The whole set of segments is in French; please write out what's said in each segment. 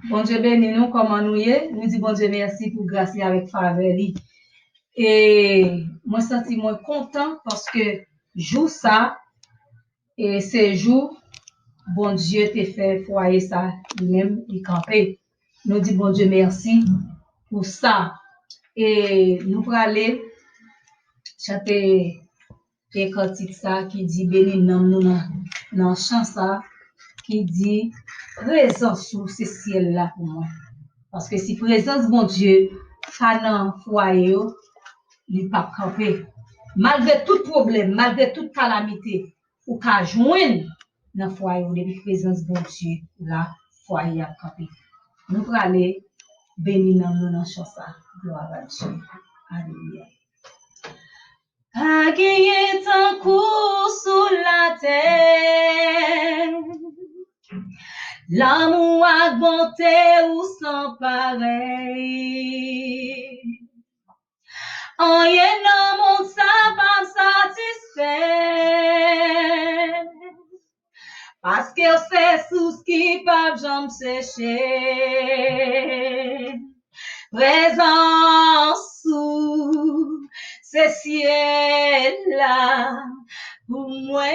Bon Dieu béni nous, comment nous y est. Nous disons bon Dieu merci pour grâce avec faveur. Et moi, senti moi content parce que jour ça, et ces jours, bon Dieu t'a fait foyer ça, lui-même, il campé. Nous disons bon Dieu merci pour ça. Et nous pour aller chanter un cantique ça qui dit béni nous dans chant ça qui dit présence sous ce ciel là pour moi. Parce que si présence bon Dieu pas dans foyer, il pas camper. Malgré tout problème, malgré toute calamité, ou ka joindre dans foyer de présence bon Dieu là foyer a camper. Nous pour aller bénir dans chant ça. Gloire à Dieu. Alléluia. A gagné tant coup sous la terre. L'amour a bonté ou sans pareil. En rien dans mon ça pas satisfait. Parce que c'est sous ce qui pas jamais sécher. Présence sous ce ciel là pour moi.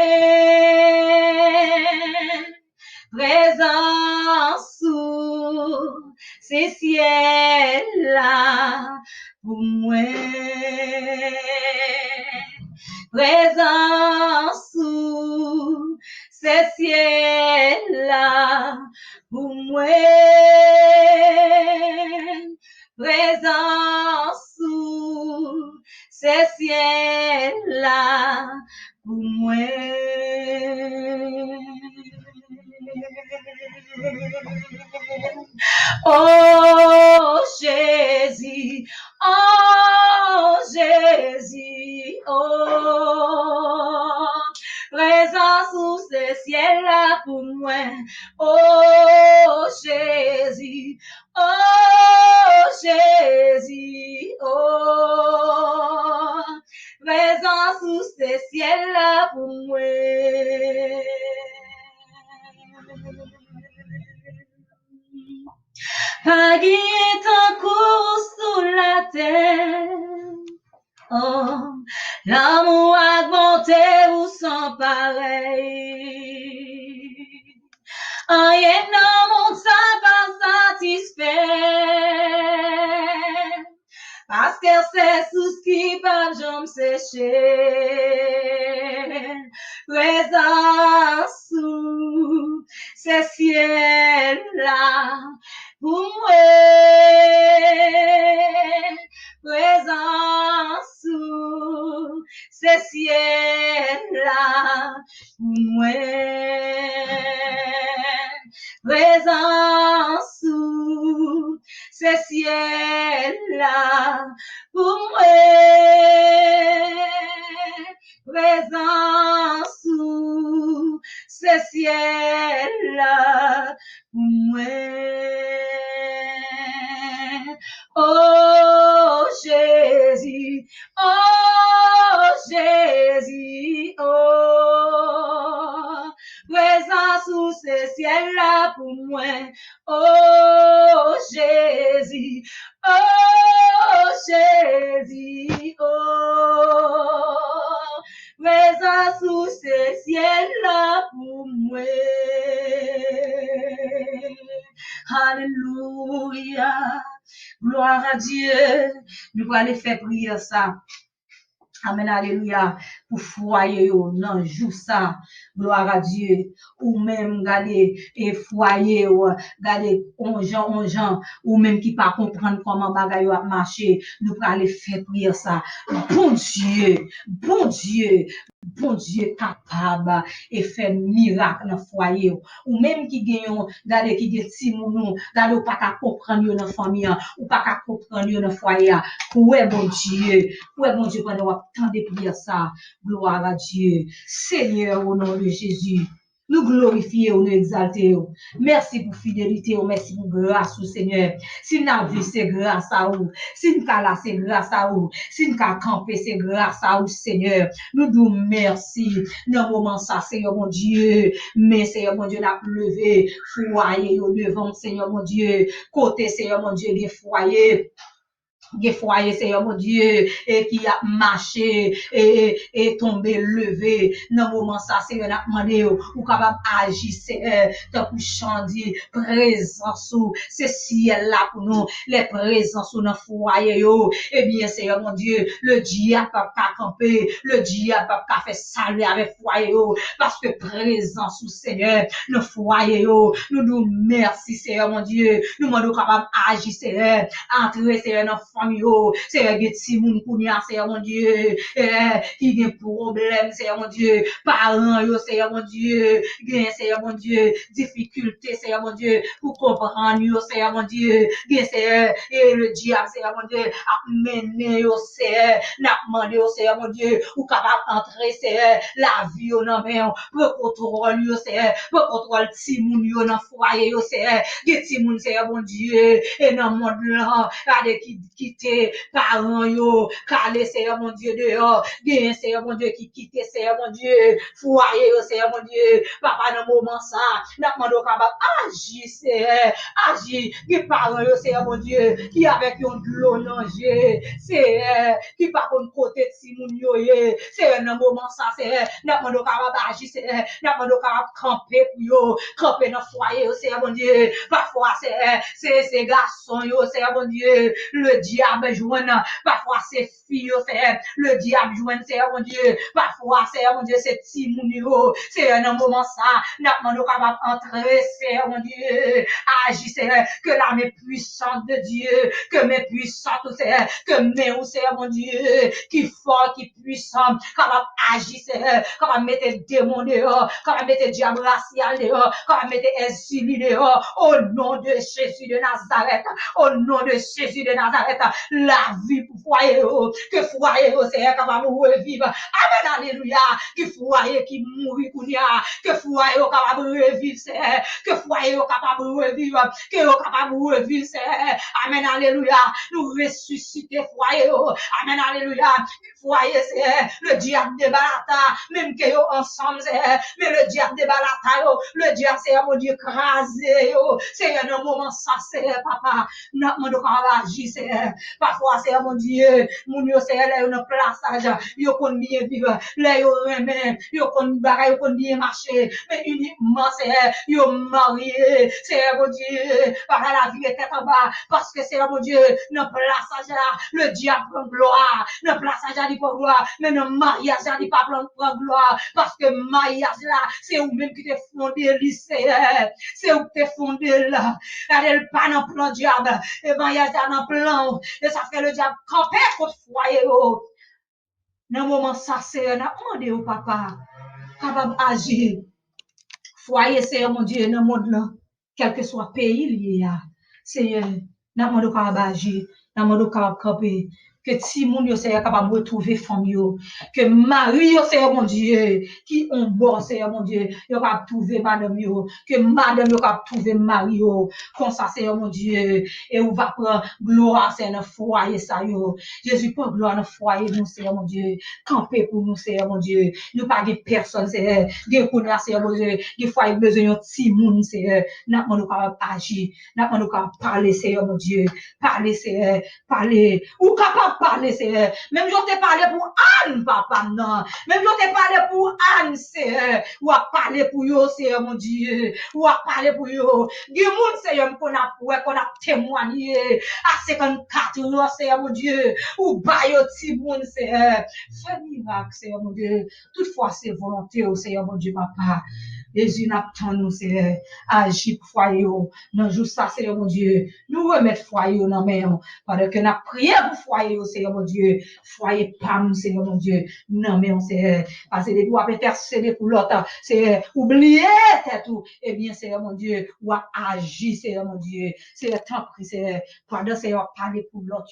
Présence sous ce ciel là pour moi. Présence sous ce ciel là pour moi. Présence sous ce ciel là pour moi. Oh Jésus, oh Jésus, oh présence sous ce ciel là pour moi. Oh Jésus, oh Jésus, oh présence sous ce ciel là pour moi. Pagui ton coup sous la terre. Oh, l'amour augmenté ou sans pareil. Rien dans mon sein pas satisfait. Parce que c'est sous ce qui va jamais sécher. Présence sous ce ciel là pour moi. Présence sous ce ciel là pour moi. Présence sous ce ciel là pour moi. Présence sous ce ciel là pour moi. Oh Jésus, oh Jésus, oh présence sous ce ciel là pour moi. Oh Jésus, oh Jésus, oh présence sous ce ciel là pour moi. Alléluia. Gloire à Dieu. Nous allons aller faire prier ça. Amen, alléluia. Pour foyer, non, joue ça. Gloire à Dieu. Ou même, garder, et foyer, garder, on gens, ou même qui pas comprendre comment bagaille a marché. Nous allons aller faire prier ça. Bon Dieu, bon Dieu. Bon Dieu capable et faire miracle dans foyer ou même qui gagne d'aller qui get ti moun d'aller pas ka comprendre dans famille ou pas ka comprendre dans foyer ouais bon Dieu pendant tant de prière ça gloire à Dieu Seigneur au nom de Jésus Nous glorifions, nous exaltons. Merci pour fidélité, merci pour grâce, Seigneur. Si nous avons vu, c'est grâce à vous. Si nous avons là, c'est grâce à vous. Si nous avons campé, c'est grâce à vous, Seigneur. Nous disons merci. Dans le moment, ça, Seigneur mon Dieu. Mais, Seigneur mon Dieu, n'a levé. Foyer au devant, Seigneur mon Dieu. Côté, Seigneur mon Dieu, des foyers. Des foyers, Seigneur mon Dieu, et qui a marché, et tombé, levé. Dans le moment, ça, Seigneur, n'a demandé, ou capable agir, Seigneur, tant pour changer, présence, c'est ciel là pour nous, les présences dans le foyer, eh bien, Seigneur mon Dieu, le diable pas camper, le diable pas faire saluer avec foyer, parce que présence, Seigneur, le foyer, nous nous merci, Seigneur mon Dieu, nous demandons capable agir, Seigneur, entrer, Seigneur, dans famille, Seigneur, des petits moun kounya, Seigneur mon Dieu, qui a problème, Seigneur mon Dieu, parents, Seigneur mon Dieu, Seigneur mon Dieu, difficulté, Seigneur mon Dieu, pour comprendre, Seigneur mon Dieu, Seigneur, et le diable, Seigneur mon Dieu, a mené, Seigneur, n'a demandé, Seigneur mon Dieu, ou capable d'entrer, Seigneur, la vie, non, mais, pour contrôler, Seigneur, pour contrôler, si moun, dans foyer, Seigneur, des moun, Seigneur mon Dieu, et dans le monde là, qui quitter parents yo, calé Seigneur mon Dieu dehors, bien Seigneur mon Dieu qui quitte Seigneur mon Dieu, foyer yo Seigneur mon Dieu, papa dans moment ça, n'a demandé capable agir Seigneur, agir, qui parents yo Seigneur mon Dieu, qui avec yon de l'eau nanger, Seigneur, qui pas contre côté si moun yo ye, Seigneur dans moment ça Seigneur, n'a demandé capable agir Seigneur, n'a demandé capable camper pour yo, camper dans foyer yo Seigneur mon Dieu, parfois c'est garçons yo Seigneur mon Dieu, le diable joue, parfois c'est filles, le diable joue, Seigneur mon Dieu, parfois, Seigneur mon Dieu, c'est petit moun, c'est un moment ça, n'a pas capable d'entrer, Seigneur mon Dieu, agis, Seigneur, que la main puissante de Dieu, que mes puissantes, Seigneur, que mes, Seigneur mon Dieu, qui fort, qui puissant, capable d'agir, Seigneur, capable de mettre le démon dehors, capable de mettre le diable racial dehors, capable de mettre Ezili dehors, au nom de Jésus de Nazareth, au nom de Jésus de Nazareth, la vie pour foyer, que foyer, Seigneur, capable de revivre. Amen, alléluia, que foyer qui mourit, que foyer capable de revivre, Seigneur, que foyer capable de revivre, que capable de revivre, Seigneur. Amen, alléluia, nous ressusciter foyer, amen, alléluia, foyer, Seigneur, le diable de Balata, même que yo ensemble, Seigneur, mais le diable de Balata, le diable, Seigneur, mon Dieu, crasé, Seigneur, dans le moment ça, Seigneur, papa, n'a pas de agir, Seigneur, parfois, Seigneur, mon Dieu, mon Dieu, Seigneur, là, yon place, yo kon bien vivre, là, yo remen, yo kon bagay, yo kon bien marcher, mais uniquement, Seigneur, yo marié, Seigneur, mon Dieu, par la vie est en bas, parce que, Seigneur, mon Dieu, dans place, là, le diable prend gloire, dans place, là, il prend gloire, mais dans mariage, là, il pas prend gloire, parce que mariage, là, c'est ou même qui te fondé, Seigneur, c'est où te fondé, là, elle pas dans plan diable, et mariage, dans plan, et ça fait le diable camper contre foyer, dans le moment ça, c'est n'a demandé au papa, capable d'agir. Foyer, Seigneur mon Dieu, dans le monde là, quel que soit le pays, il y a. Seigneur, n'a demandé capable d'agir, n'a demandé capable de camper. Que si moun yo Seigneur capable de retrouver famille yo, que Marie yo Seigneur mon Dieu, qui on bon Seigneur mon Dieu, yo capable trouver madame yo, que madame yo capable trouver mari yo, comme ça Seigneur mon Dieu, et on va prendre gloire Seigneur dans foyer ça yo. Jésus prend gloire dans foyer nous Seigneur mon Dieu, camper pour nous Seigneur mon Dieu. Nous pas de personne Seigneur, de connaître Seigneur mon Dieu, des fois il besoin de petit monde Seigneur, n'a pas nous capable agir, n'a pas nous capable parler Seigneur mon Dieu, parler Seigneur, parler ou capable parler, Seigneur. Même je t'ai parlé pour Anne, papa, non. Même je t'ai parlé pour Anne, Seigneur. Ou à parler pour yo, Seigneur, mon Dieu. Ou à parler pour yo. Du monde, Seigneur, qu'on a témoigné à 54 ans, Seigneur, mon Dieu. Ou bah yo, ti monde, Seigneur. Fais miracle, Seigneur, mon Dieu. Toutefois, c'est volonté, Seigneur, mon Dieu, papa. Jésus n'attend nous, Seigneur, agir pour foyer, non, juste ça, Seigneur, mon Dieu, nous remettre foyer dans main, pendant que nous prions pour foyer, Seigneur mon Dieu, foyer pas, Seigneur mon Dieu, non, mais on sait, parce que les doigts intercéder pour l'autre, c'est oublier tout, eh bien, Seigneur mon Dieu, ou agir, Seigneur mon Dieu, c'est le temps pris, c'est pendant, Seigneur, parler pour l'autre,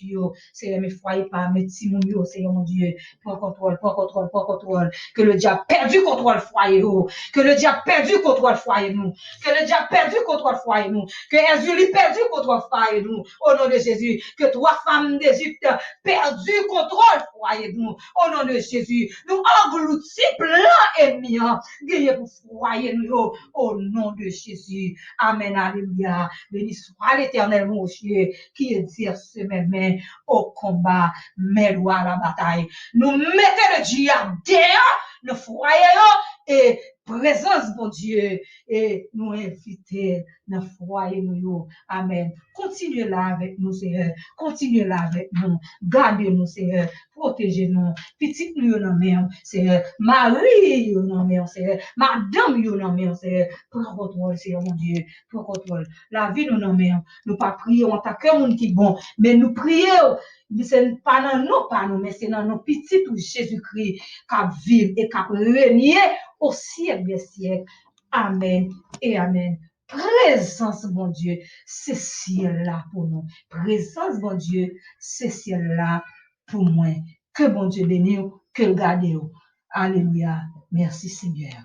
c'est mes foyers pas, mes petits mounions, Seigneur mon Dieu, prends contrôle, prends contrôle, prends contrôle, que le diable perdu contrôle foyer, que le diable perdu contrôle foyer, nous, que le diable perdu contrôle foyer, nous, que Jésus perdu contrôle foyer, nous, au nom de Jésus, que trois femmes d'Égypte perdu contrôle foyer, nous, au nom de Jésus, nous engloutis plein ennemi, gagné pour foyer, nous, au nom de Jésus, amen, alléluia, béni soit l'éternel, mon Dieu, qui exerce mes mains au combat, mes lois à la bataille. Nous mettons le diable derrière, nous foyons et présence, bon Dieu, et nous inviter dans le foyer, nous, amen. Continuez là avec nous, Seigneur. Continuez là avec nous. Gardez-nous, Seigneur. Protégez-nous. Petite nous, non, mais, Seigneur. Marie, non, mais, Seigneur. Madame, non, mais, Seigneur. Prends contrôle, Seigneur, mon Dieu. Prends contrôle. La vie, nous, non, mais, nous pas prier, on t'a que monde qui est bon, mais nous prions. C'est pas dans nous, pas nous, mais c'est dans nos petits tout Jésus-Christ qui vivent et qui régner au siècle des siècles. Amen et amen. Présence, bon Dieu, c'est ciel-là pour nous. Présence, bon Dieu, c'est ciel-là pour moi. Que bon Dieu bénisse, que le garde. Alléluia. Merci, Seigneur.